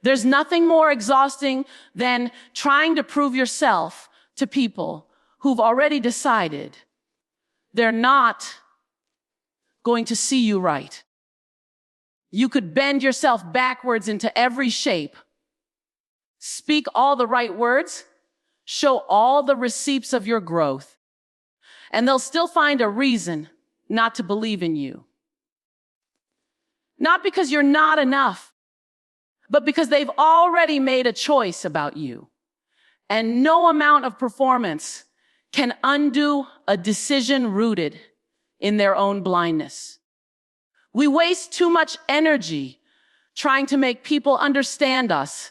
There's nothing more exhausting than trying to prove yourself to people who've already decided they're not going to see you right. You could bend yourself backwards into every shape, speak all the right words, show all the receipts of your growth, and they'll still find a reason not to believe in you. Not because you're not enough, but because they've already made a choice about you. And no amount of performance can undo a decision rooted in their own blindness. We waste too much energy trying to make people understand us,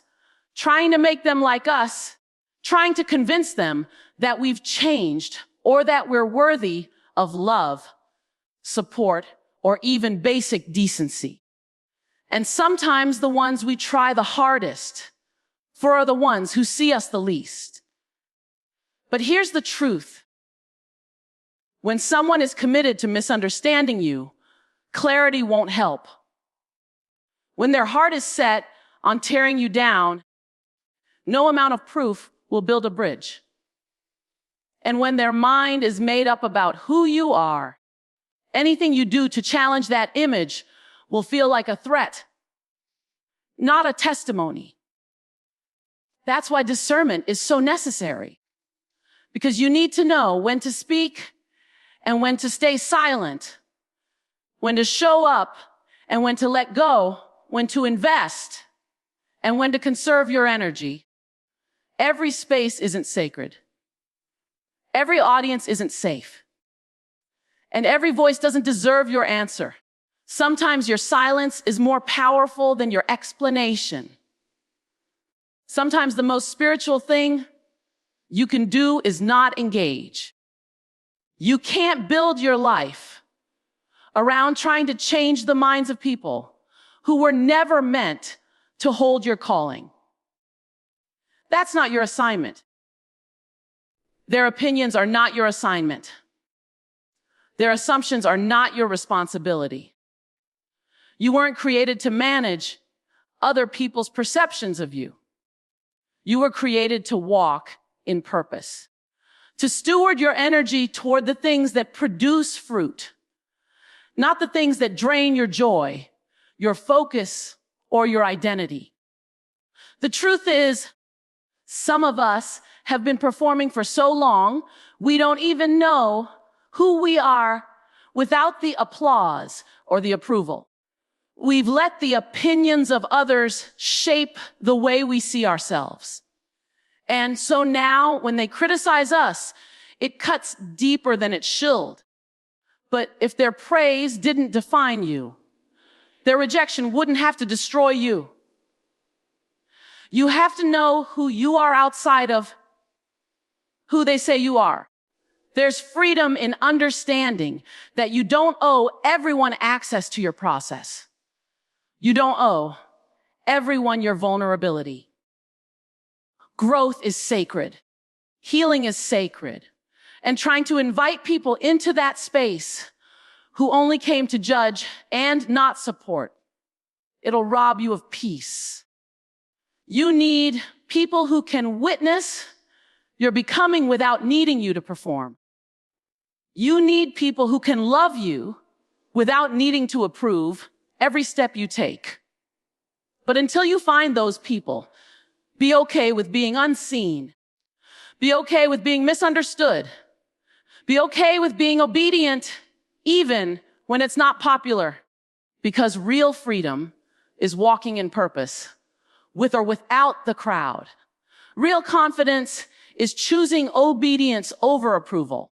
trying to make them like us, trying to convince them that we've changed or that we're worthy of love, support, or even basic decency. And sometimes the ones we try the hardest for are the ones who see us the least. But here's the truth. When someone is committed to misunderstanding you, clarity won't help. When their heart is set on tearing you down, no amount of proof will build a bridge. And when their mind is made up about who you are, anything you do to challenge that image will feel like a threat, not a testimony. That's why discernment is so necessary, because you need to know when to speak and when to stay silent, when to show up and when to let go, when to invest and when to conserve your energy. Every space isn't sacred. Every audience isn't safe. And every voice doesn't deserve your answer. Sometimes your silence is more powerful than your explanation. Sometimes the most spiritual thing you can do is not engage. You can't build your life around trying to change the minds of people who were never meant to hold your calling. That's not your assignment. Their opinions are not your assignment. Their assumptions are not your responsibility. You weren't created to manage other people's perceptions of you. You were created to walk in purpose, to steward your energy toward the things that produce fruit, not the things that drain your joy, your focus, or your identity. The truth is, some of us have been performing for so long, we don't even know who we are without the applause or the approval. We've let the opinions of others shape the way we see ourselves. And so now when they criticize us, it cuts deeper than it should. But if their praise didn't define you, their rejection wouldn't have to destroy you. You have to know who you are outside of who they say you are. There's freedom in understanding that you don't owe everyone access to your process. You don't owe everyone your vulnerability. Growth is sacred. Healing is sacred. And trying to invite people into that space who only came to judge and not support, it'll rob you of peace. You need people who can witness your becoming without needing you to perform. You need people who can love you without needing to approve every step you take. But until you find those people, be okay with being unseen. Be okay with being misunderstood. Be okay with being obedient, even when it's not popular. Because real freedom is walking in purpose, with or without the crowd. Real confidence is choosing obedience over approval.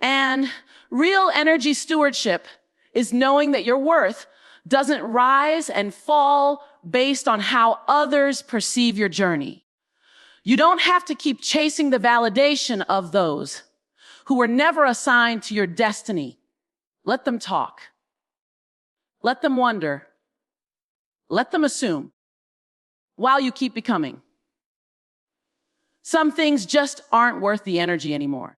And real energy stewardship is knowing that your worth doesn't rise and fall based on how others perceive your journey. You don't have to keep chasing the validation of those who were never assigned to your destiny. Let them talk. Let them wonder. Let them assume while you keep becoming. Some things just aren't worth the energy anymore.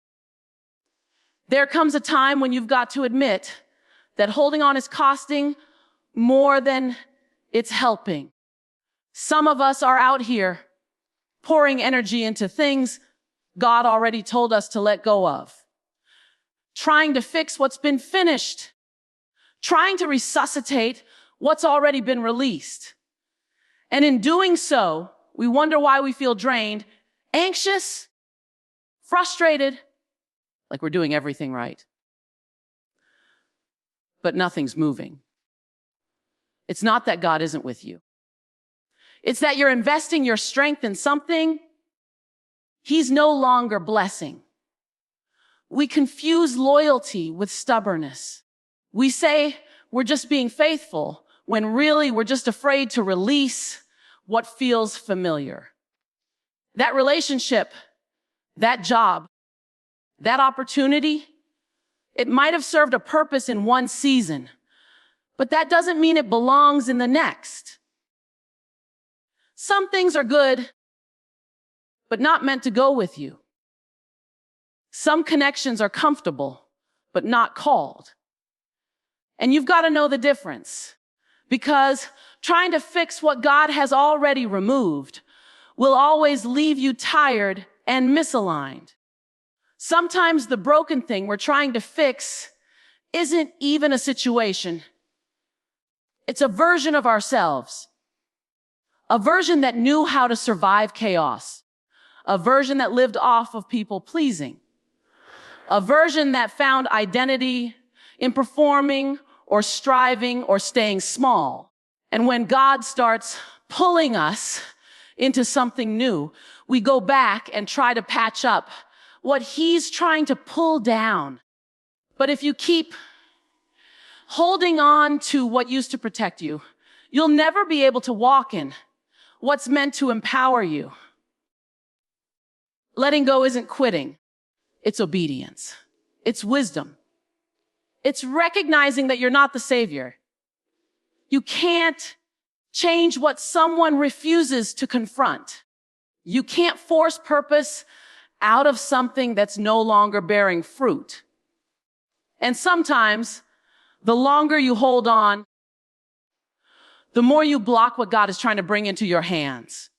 There comes a time when you've got to admit that holding on is costing more than it's helping. Some of us are out here pouring energy into things God already told us to let go of, trying to fix what's been finished, trying to resuscitate what's already been released. And in doing so, we wonder why we feel drained, anxious, frustrated, like we're doing everything right. But nothing's moving. It's not that God isn't with you. It's that you're investing your strength in something He's no longer blessing. We confuse loyalty with stubbornness. We say we're just being faithful when really we're just afraid to release what feels familiar. That relationship, that job, that opportunity, it might have served a purpose in one season, but that doesn't mean it belongs in the next. Some things are good, but not meant to go with you. Some connections are comfortable, but not called. And you've got to know the difference, because trying to fix what God has already removed will always leave you tired and misaligned. Sometimes the broken thing we're trying to fix isn't even a situation. It's a version of ourselves, a version that knew how to survive chaos, a version that lived off of people pleasing, a version that found identity in performing or striving or staying small. And when God starts pulling us into something new, we go back and try to patch up what He's trying to pull down. But if you keep holding on to what used to protect you, you'll never be able to walk in what's meant to empower you. Letting go isn't quitting. It's obedience. It's wisdom. It's recognizing that you're not the savior. You can't change what someone refuses to confront. You can't force purpose out of something that's no longer bearing fruit. And sometimes, the longer you hold on, the more you block what God is trying to bring into your hands.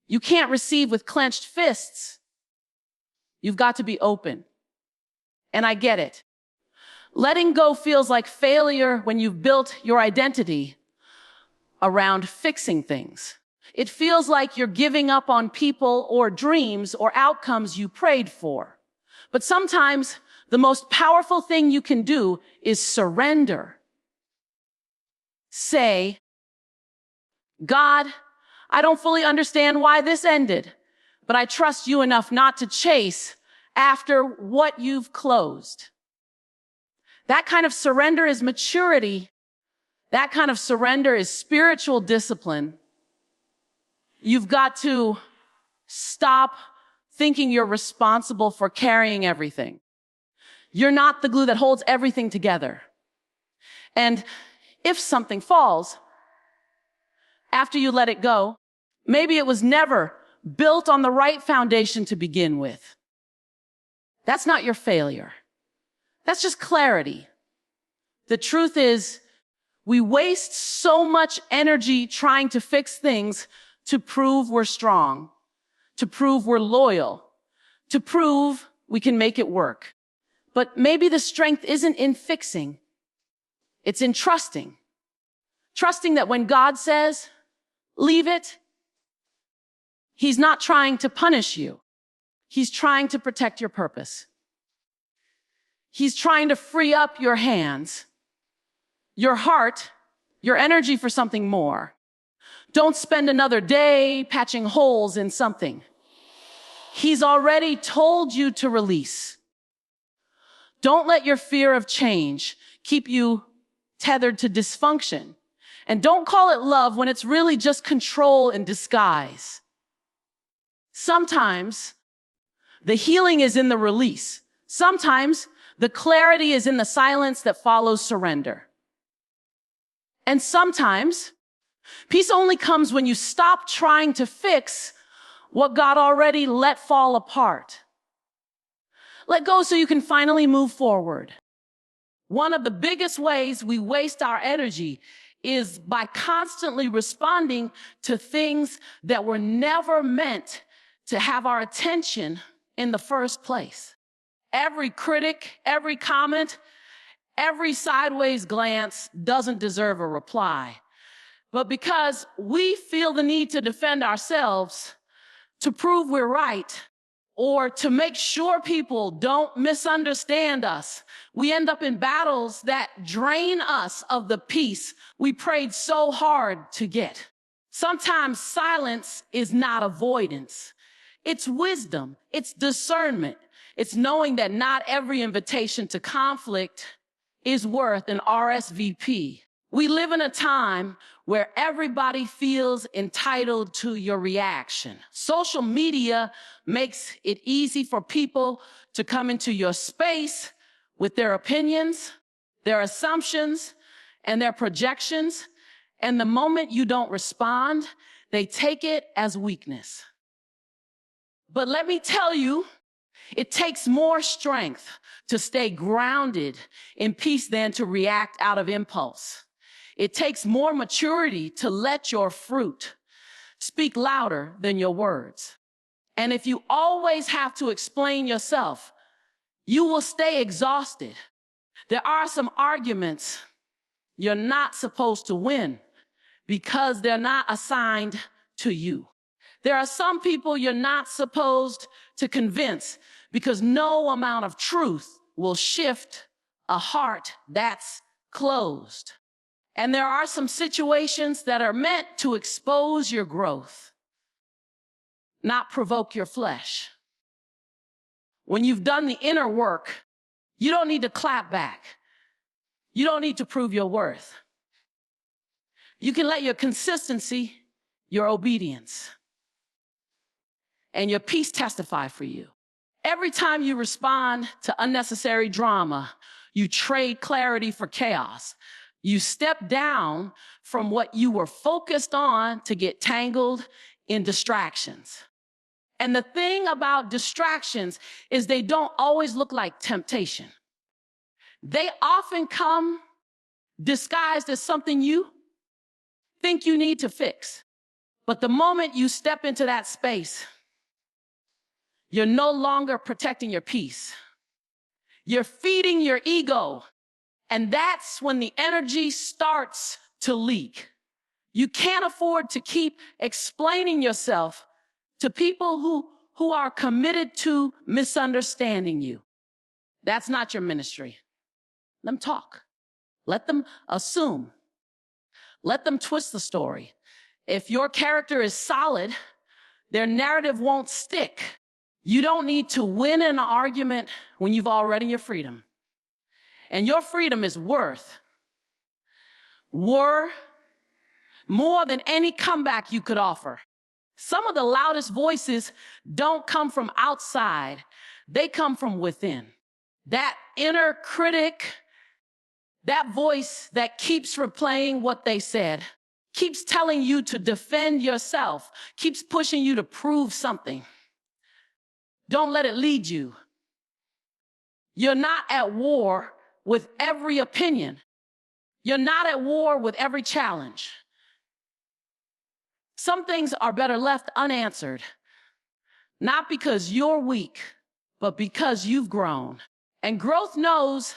You can't receive with clenched fists. You've got to be open. And I get it. Letting go feels like failure when you've built your identity around fixing things. It feels like you're giving up on people or dreams or outcomes you prayed for. But sometimes the most powerful thing you can do is surrender. Say, God, I don't fully understand why this ended, but I trust you enough not to chase after what you've closed. That kind of surrender is maturity. That kind of surrender is spiritual discipline. You've got to stop thinking you're responsible for carrying everything. You're not the glue that holds everything together. And if something falls after you let it go, maybe it was never built on the right foundation to begin with. That's not your failure. That's just clarity. The truth is, we waste so much energy trying to fix things to prove we're strong, to prove we're loyal, to prove we can make it work. But maybe the strength isn't in fixing. It's in trusting. Trusting that when God says, leave it, He's not trying to punish you. He's trying to protect your purpose. He's trying to free up your hands, your heart, your energy for something more. Don't spend another day patching holes in something He's already told you to release. Don't let your fear of change keep you tethered to dysfunction. And don't call it love when it's really just control in disguise. Sometimes the healing is in the release. Sometimes the clarity is in the silence that follows surrender. And sometimes peace only comes when you stop trying to fix what God already let fall apart. Let go so you can finally move forward. One of the biggest ways we waste our energy is by constantly responding to things that were never meant to have our attention in the first place. Every critic, every comment, every sideways glance doesn't deserve a reply. But because we feel the need to defend ourselves, to prove we're right, or to make sure people don't misunderstand us, we end up in battles that drain us of the peace we prayed so hard to get. Sometimes silence is not avoidance. It's wisdom. It's discernment. It's knowing that not every invitation to conflict is worth an RSVP. We live in a time where everybody feels entitled to your reaction. Social media makes it easy for people to come into your space with their opinions, their assumptions, and their projections. And the moment you don't respond, they take it as weakness. But let me tell you, it takes more strength to stay grounded in peace than to react out of impulse. It takes more maturity to let your fruit speak louder than your words. And if you always have to explain yourself, you will stay exhausted. There are some arguments you're not supposed to win because they're not assigned to you. There are some people you're not supposed to convince because no amount of truth will shift a heart that's closed. And there are some situations that are meant to expose your growth, not provoke your flesh. When you've done the inner work, you don't need to clap back. You don't need to prove your worth. You can let your consistency, your obedience, and your peace testify for you. Every time you respond to unnecessary drama, you trade clarity for chaos. You step down from what you were focused on to get tangled in distractions. And the thing about distractions is they don't always look like temptation. They often come disguised as something you think you need to fix. But the moment you step into that space, you're no longer protecting your peace. You're feeding your ego. And that's when the energy starts to leak. You can't afford to keep explaining yourself to people who are committed to misunderstanding you. That's not your ministry. Let them talk. Let them assume. Let them twist the story. If your character is solid, their narrative won't stick. You don't need to win an argument when you've already your freedom. And your freedom is worth more than any comeback you could offer. Some of the loudest voices don't come from outside. They come from within. That inner critic, that voice that keeps replaying what they said, keeps telling you to defend yourself, keeps pushing you to prove something. Don't let it lead you. You're not at war with every opinion. You're not at war with every challenge. Some things are better left unanswered, not because you're weak, but because you've grown. And growth knows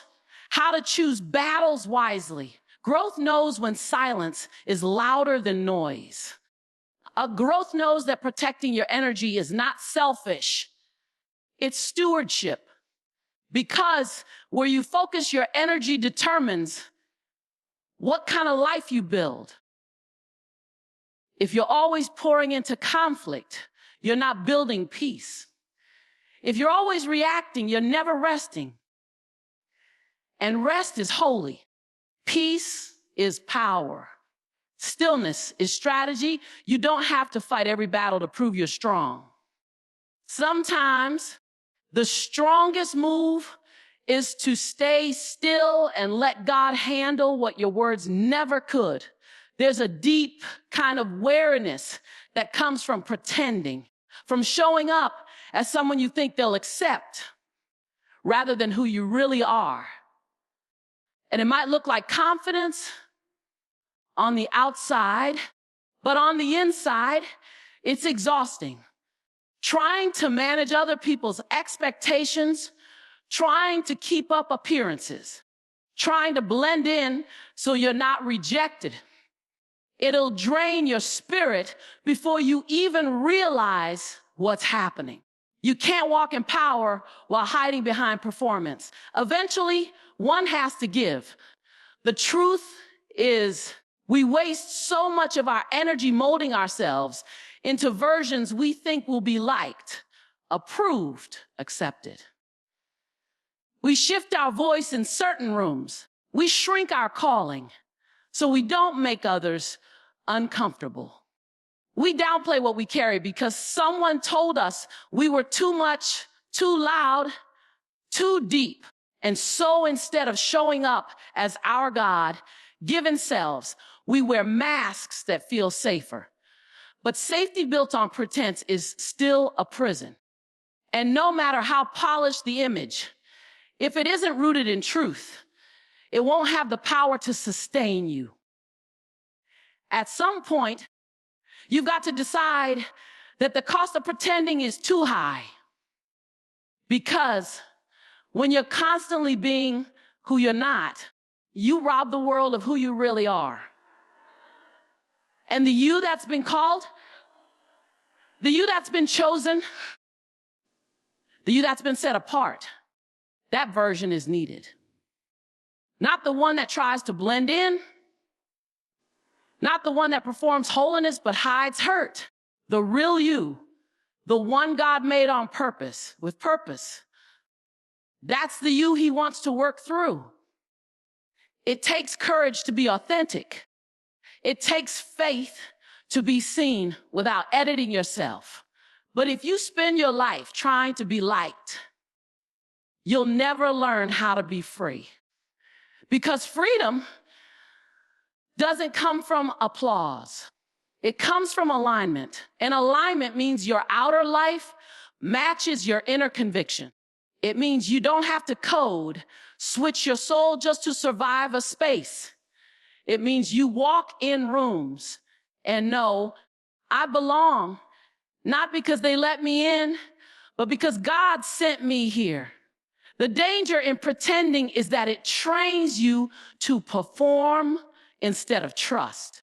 how to choose battles wisely. Growth knows when silence is louder than noise. Growth knows that protecting your energy is not selfish. It's stewardship. Because where you focus your energy determines what kind of life you build. If you're always pouring into conflict, you're not building peace. If you're always reacting, you're never resting. And rest is holy. Peace is power. Stillness is strategy. You don't have to fight every battle to prove you're strong. Sometimes the strongest move is to stay still and let God handle what your words never could. There's a deep kind of wariness that comes from pretending, from showing up as someone you think they'll accept rather than who you really are. And it might look like confidence on the outside, but on the inside, it's exhausting. Trying to manage other people's expectations, trying to keep up appearances, trying to blend in so you're not rejected. It'll drain your spirit before you even realize what's happening. You can't walk in power while hiding behind performance. Eventually, one has to give. The truth is, we waste so much of our energy molding ourselves into versions we think will be liked, approved, accepted. We shift our voice in certain rooms. We shrink our calling so we don't make others uncomfortable. We downplay what we carry because someone told us we were too much, too loud, too deep. And so instead of showing up as our God-given selves, we wear masks that feel safer. But safety built on pretense is still a prison. And no matter how polished the image, if it isn't rooted in truth, it won't have the power to sustain you. At some point, you've got to decide that the cost of pretending is too high. Because when you're constantly being who you're not, you rob the world of who you really are. And the you that's been called, the you that's been chosen, the you that's been set apart, that version is needed. Not the one that tries to blend in, not the one that performs holiness but hides hurt. The real you, the one God made on purpose, with purpose. That's the you he wants to work through. It takes courage to be authentic. It takes faith to be seen without editing yourself. But if you spend your life trying to be liked, you'll never learn how to be free. Because freedom doesn't come from applause. It comes from alignment. And alignment means your outer life matches your inner conviction. It means you don't have to code, switch your soul just to survive a space. It means you walk in rooms and know, I belong, not because they let me in, but because God sent me here. The danger in pretending is that it trains you to perform instead of trust.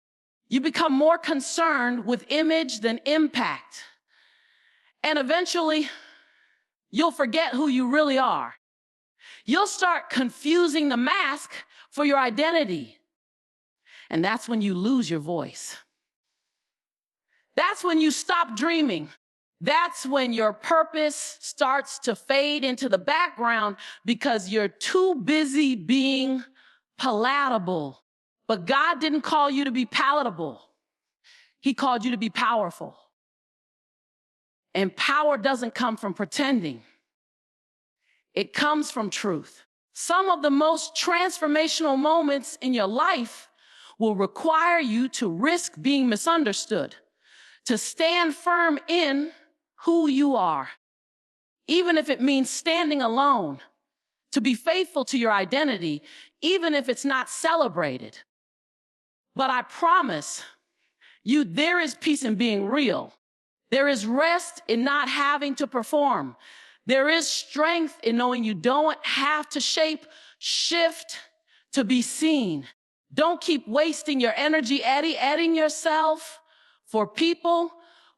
You become more concerned with image than impact. And eventually, you'll forget who you really are. You'll start confusing the mask for your identity. And that's when you lose your voice. That's when you stop dreaming. That's when your purpose starts to fade into the background because you're too busy being palatable. But God didn't call you to be palatable. He called you to be powerful. And power doesn't come from pretending. It comes from truth. Some of the most transformational moments in your life will require you to risk being misunderstood, to stand firm in who you are, even if it means standing alone, to be faithful to your identity, even if it's not celebrated. But I promise you, there is peace in being real. There is rest in not having to perform. There is strength in knowing you don't have to shift to be seen. Don't keep wasting your energy editing yourself for people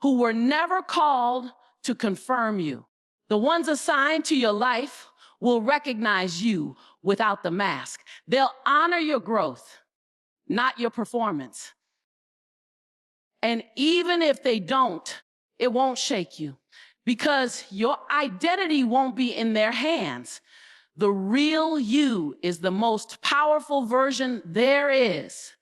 who were never called to confirm you. The ones assigned to your life will recognize you without the mask. They'll honor your growth, not your performance. And even if they don't, it won't shake you because your identity won't be in their hands. The real you is the most powerful version there is.